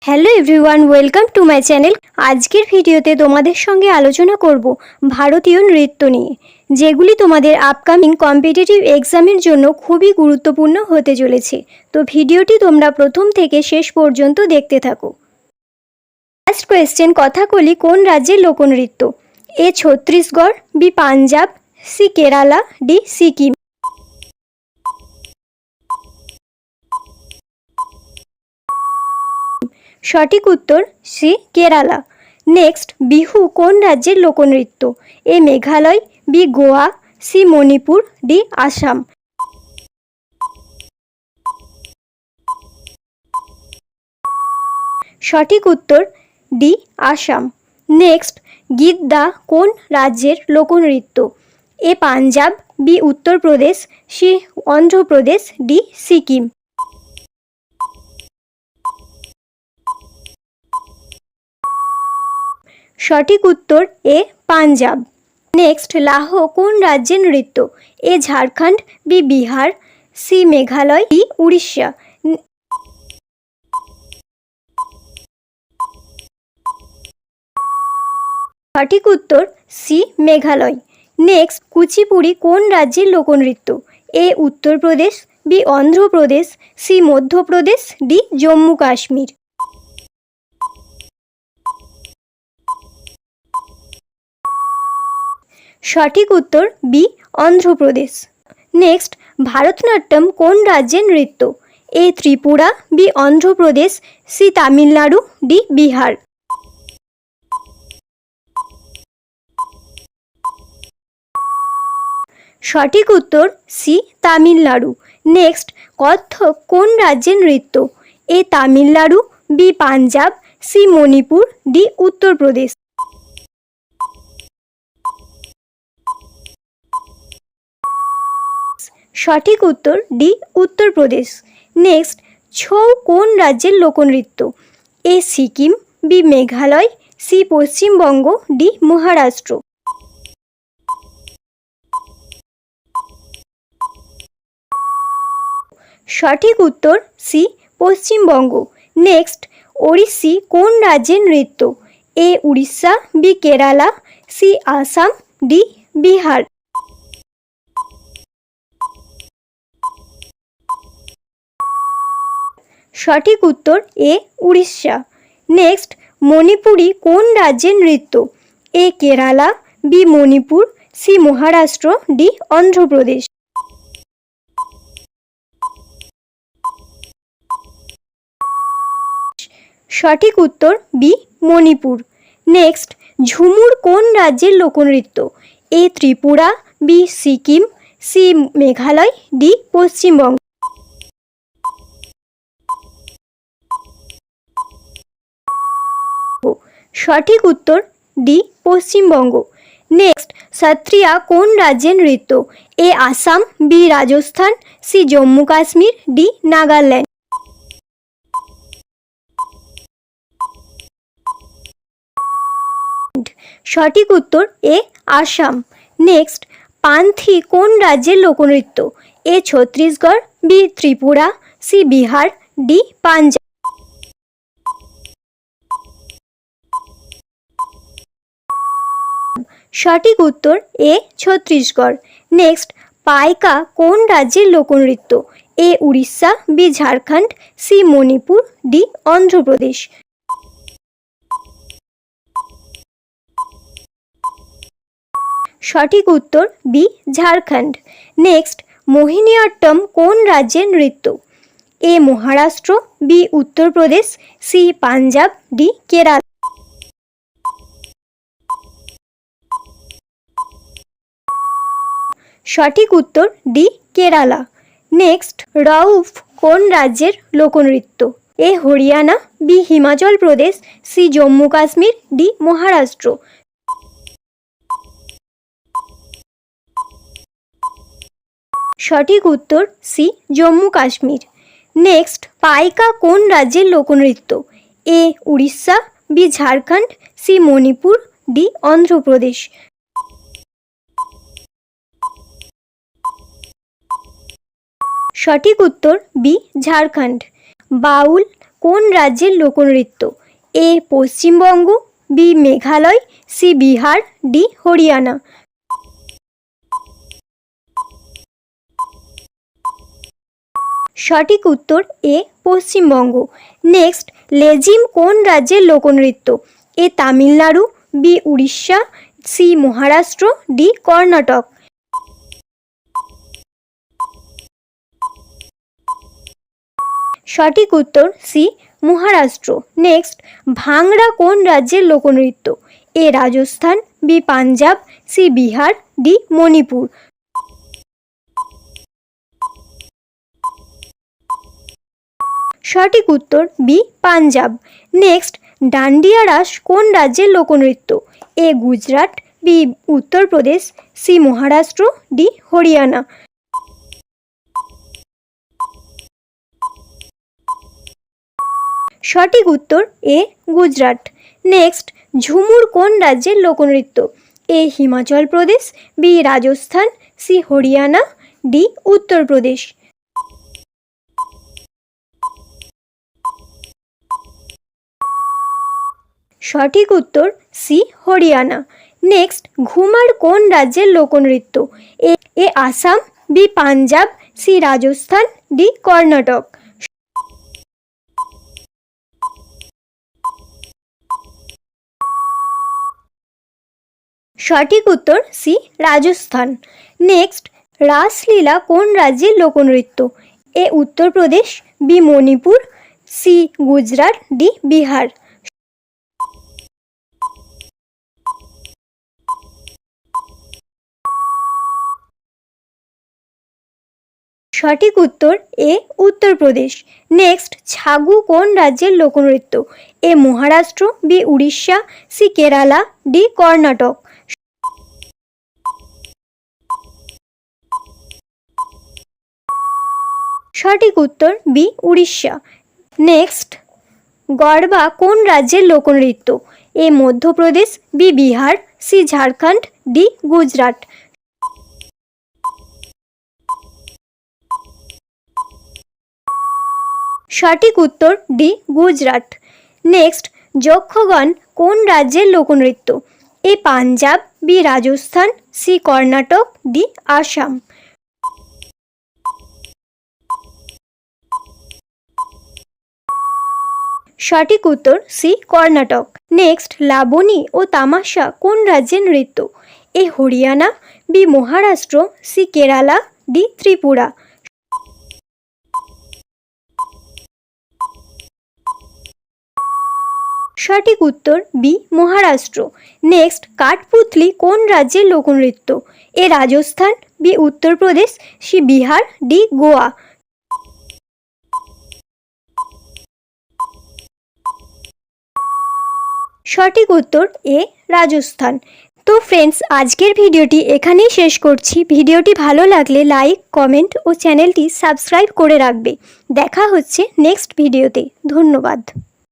Hello everyone, welcome to my channel. আজকের ভিডিওতে তোমাদের সঙ্গে আলোচনা করব ভারতীয় নৃত্য নিয়ে, যেগুলি তোমাদের আপকামিং কম্পিটিটিভ এক্সামের জন্য খুবই গুরুত্বপূর্ণ হতে চলেছে। তো ভিডিওটি তোমরা প্রথম থেকে শেষ পর্যন্ত দেখতে থাকো। ফার্স্ট কোয়েশ্চেন, কথাকলি কোন রাজ্যের লোকনৃত্য? A Chhattisgarh, B Punjab, C Kerala, D Sikkim. সঠিক উত্তর সি কেরালা। নেক্সট, বিহু কোন রাজ্যের লোকনৃত্য? A Meghalaya, B Goa, C Manipur, D Assam. সঠিক উত্তর ডি আসাম। নেক্সট, গিদ্দা কোন রাজ্যের লোকনৃত্য? A Punjab, B Uttar Pradesh, C Andhra Pradesh, D Sikkim. সঠিক উত্তর এ পাঞ্জাব। নেক্সট, লাহ কোন রাজ্যের নৃত্য? A Jharkhand, B Bihar, C Meghalaya, D Orissa. সঠিক উত্তর সি মেঘালয়। নেক্সট, কুচিপুড়ি কোন রাজ্যের লোকনৃত্য? A Uttar Pradesh, B Andhra Pradesh, C Madhya Pradesh, D Jammu Kashmir. সঠিক উত্তর বি অন্ধ্রপ্রদেশ। নেক্সট, ভারতনাট্যম কোন রাজ্যের নৃত্য? A Tripura, B Andhra Pradesh, C Tamil Nadu, D Bihar. সঠিক উত্তর সি তামিলনাড়ু। নেক্সট, কত্থক কোন রাজ্যের নৃত্য? A Tamil Nadu, B Punjab, C Manipur, D Uttar Pradesh. সঠিক উত্তর ডি উত্তরপ্রদেশ। নেক্সট, ছৌ কোন রাজ্যের লোকনৃত্য? A Sikkim, B Meghalaya, C Paschimbanga, D Maharashtra. সঠিক উত্তর সি পশ্চিমবঙ্গ। নেক্সট, ওড়িশি কোন রাজ্যের নৃত্য? A Orissa, B Kerala, C Assam, D Bihar. সঠিক উত্তর এ উড়িষ্যা। নেক্সট, মণিপুরি কোন রাজ্যের নৃত্য? A Kerala, B Manipur, C Maharashtra, D Andhra Pradesh. সঠিক উত্তর বি মণিপুর। নেক্সট, ঝুমুর কোন রাজ্যের লোকনৃত্য? A Tripura, B Sikkim, C Meghalaya, D Paschimbanga. সঠিক উত্তর ডি পশ্চিমবঙ্গ। নেক্সট, সত্রিয়া কোন রাজ্যের নৃত্য? A Assam, B Rajasthan, C Jammu Kashmir, D Nagaland. সঠিক উত্তর এ আসাম। নেক্সট, পান্থি কোন রাজ্যের লোকনৃত্য? A Chhattisgarh, B Tripura, C Bihar, D Punjab. সঠিক উত্তর এ ছত্তিশগড়। নেক্সট, পাইকা কোন রাজ্যের লোকনৃত্য? A Orissa, B Jharkhand, C Manipur, D Andhra Pradesh. সঠিক উত্তর বি ঝাড়খণ্ড। নেক্সট, মোহিনীঅট্টম কোন রাজ্যের নৃত্য? A Maharashtra, B Uttar Pradesh, C Punjab, D Kerala. সঠিক উত্তর ডি কেরালা। নেক্সট, রউফ কোন রাজ্যের লোকনৃত্য? A Haryana, B Himachal Pradesh, C Jammu Kashmir, D Maharashtra. সঠিক উত্তর সি জম্মু কাশ্মীর। নেক্সট, পাইকা কোন রাজ্যের লোকনৃত্য? A Orissa, B Jharkhand, C Manipur, D Andhra Pradesh. সঠিক উত্তর বি ঝাড়খণ্ড। বাউল কোন রাজ্যের লোকনৃত্য? A Paschimbanga, B Meghalaya, C Bihar, D Haryana. সঠিক উত্তর এ পশ্চিমবঙ্গ। নেক্সট, লেজিম কোন রাজ্যের লোকনৃত্য? A Tamil Nadu, B Orissa, C Maharashtra, D Karnataka. সঠিক উত্তর সি মহারাষ্ট্র। নেক্সট, ভাংড়া কোন রাজ্যের লোকনৃত্য? A Rajasthan, B Punjab, C Bihar, D Manipur. সঠিক উত্তর বি পাঞ্জাব। নেক্সট, ডান্ডিয়া রাস কোন রাজ্যের লোকনৃত্য? এ Gujarat, B Uttar Pradesh, C Maharashtra, D Haryana. সঠিক উত্তর এ গুজরাট। নেক্সট, ঝুমুর কোন রাজ্যের লোকনৃত্য? A Himachal Pradesh, B Rajasthan, C Haryana, D Uttar Pradesh. সঠিক উত্তর সি হরিয়ানা। নেক্সট, ঘুমার কোন রাজ্যের লোকনৃত্য? A Assam, B Punjab, C Rajasthan, D Karnataka. সঠিক উত্তর সি রাজস্থান। নেক্সট, রাসলীলা কোন রাজ্যের লোকনৃত্য? A Uttar Pradesh, B Manipur, C Gujarat, D Bihar. সঠিক উত্তর এ উত্তরপ্রদেশ। নেক্সট, ছাগু কোন রাজ্যের লোকনৃত্য? A Maharashtra, B Orissa, C Kerala, D Karnataka. সঠিক উত্তর বি উড়িষ্যা। নেক্সট, গরবা কোন রাজ্যের লোকনৃত্য? A Madhya Pradesh, B Bihar, C Jharkhand, D Gujarat. সঠিক উত্তর ডি গুজরাট। নেক্সট, যক্ষগণ কোন রাজ্যের লোকনৃত্য? A Punjab, B Rajasthan, C Karnataka, D Assam. সঠিক উত্তর সি কর্ণাটক। নেক্সট, লাবণী ও তামাশা কোন রাজ্যের নৃত্য? A Haryana, B Maharashtra, C Kerala, D Tripura. সঠিক উত্তর বি মহারাষ্ট্র। নেক্সট, কাঠপুতলি কোন রাজ্যের লোকনৃত্য? A Rajasthan, B Uttar Pradesh, C Bihar, D Goa. সঠিক উত্তর এ রাজস্থান। তো ফ্রেন্ডস, আজকের ভিডিওটি এখানেই শেষ করছি। ভিডিওটি ভালো লাগলে লাইক, কমেন্ট ও চ্যানেলটি সাবস্ক্রাইব করে রাখবে। দেখা হচ্ছে নেক্সট ভিডিওতে। ধন্যবাদ।